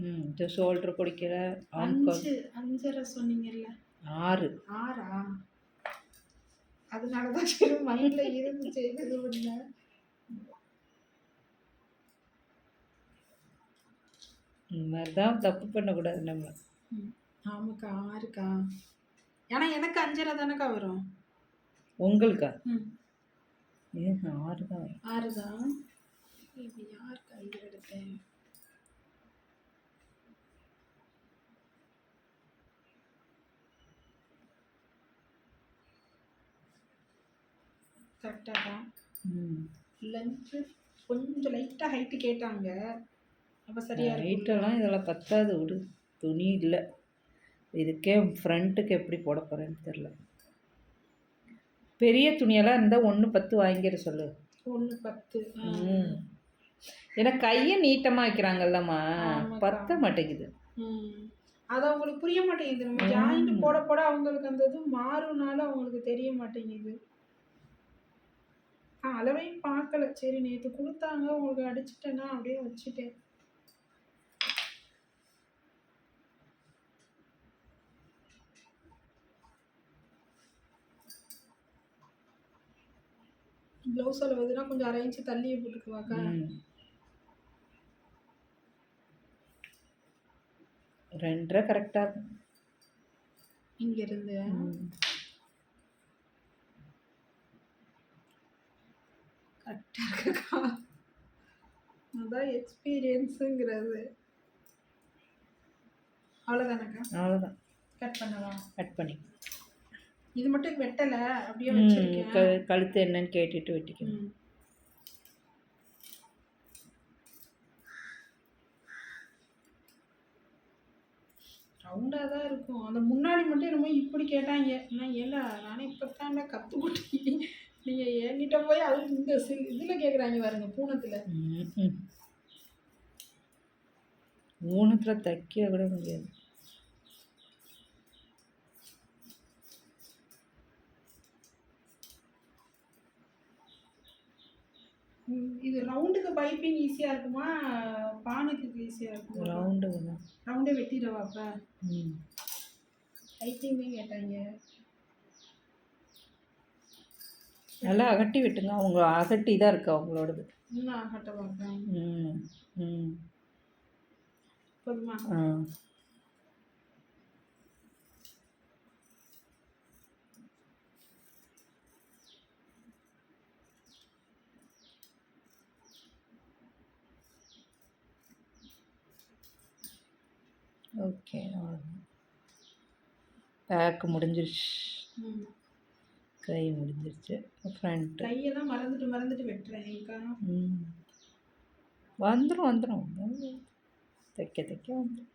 இந்த ஷோல்டர் பிடிக்கிற ஆம்கால் 5 5.5 சொன்னீங்கல்ல 6. 6ஆ? அதனால தான் சரி மைண்ட்ல இருந்துச்சு இது பண்ணேன். இந்த மாதிரி தான் தப்பு பண்ணக்கூடாது நம்ம. ஆமாக்கா 6க்கா. ஏன்னா எனக்கு 5.5 தானக்கா வரும். உங்களுக்கா? ம். ஏன் 6 தான் வரும். 6 தான். இது யார் கையில் எடுத்தேன்? கரெக்டாக தான். லென்த்து கொஞ்சம் லைட்டாக ஹைட்டு கேட்டாங்க. அப்போ சரியா ஹைட்டெல்லாம் இதெல்லாம் பத்தாது விடு. துணி இல்லை. இதுக்கே ஃப்ரண்ட்டுக்கு எப்படி போட போகிறேன்னு தெரில. பெரிய துணியெல்லாம் இருந்தால் 1.10 வாங்கிட சொல்லு. 1.10. ஏன்னா கையை நீட்டமாக வைக்கிறாங்கல்லம்மா, பத்த மாட்டேங்குது. அது அவங்களுக்கு புரிய மாட்டேங்குது. நம்ம ஜாயிண்ட் போட போட அவங்களுக்கு அந்த இது மாறுனால அவங்களுக்கு தெரிய மாட்டேங்குது. அளவையும் பார்க்கல. சரி நேற்று கொடுத்தாங்க உங்களுக்கு அடிச்சுட்டேன்னா அப்படியே வச்சுட்டேன். ப்ளவுஸ் அளவுதுன்னா கொஞ்சம் 1/2 இன்ச்சு தள்ளியே போட்டுக்குவாக்கா. 2.5 கரெக்டாக இருக்கும் இங்கேருந்து. கரெக்டாக இருக்குக்கா. அதான் எக்ஸ்பீரியன்ஸுங்கிறது. அவ்வளோதானக்கா? அவ்வளோதான். கட் பண்ணவா? கட் பண்ணி இது மட்டும் வெட்டலை, அப்படியே வச்சிருக்கேன். கழுத்து என்னன்னு கேட்டுட்டு வெட்டிக்கணும். ரவுண்டாக தான் இருக்கும். அந்த முன்னாடி மட்டும் என்னமோ இப்படி கேட்டாங்க. நான் ஏன்டா நானே இப்போ தாண்டா கற்றுக்கிட்டேன். நீங்கள் என்கிட்ட போய் அது இந்த இதில் கேட்குறாங்க பாருங்க, பூனத்தில். பூனத்தில் தைக்க கூட முடியாது. இது ரவுண்டுக்கு பைப்பிங் ஈஸியாக இருக்குமா, பானுக்கு ஈஸியாக இருக்குமா? ரவுண்டு தான். ரவுண்டே வெட்டிடவா அப்போ? பைப்பிங்கே கேட்டாங்க. நல்லா அகட்டி விட்டுங்க. அவங்க அகட்டி தான் இருக்கு அவங்களோடது. இன்னும் அகட்டவாக்கா? போதுமா? ஓகே, பேக்கு முடிஞ்சிருச்சு. கை முடிஞ்சிருச்சு. ஃப்ரண்ட் கையெல்லாம் மறந்துட்டு வெட்டுறேன்க்கா. வந்துடும் தைக்க வந்துடும்.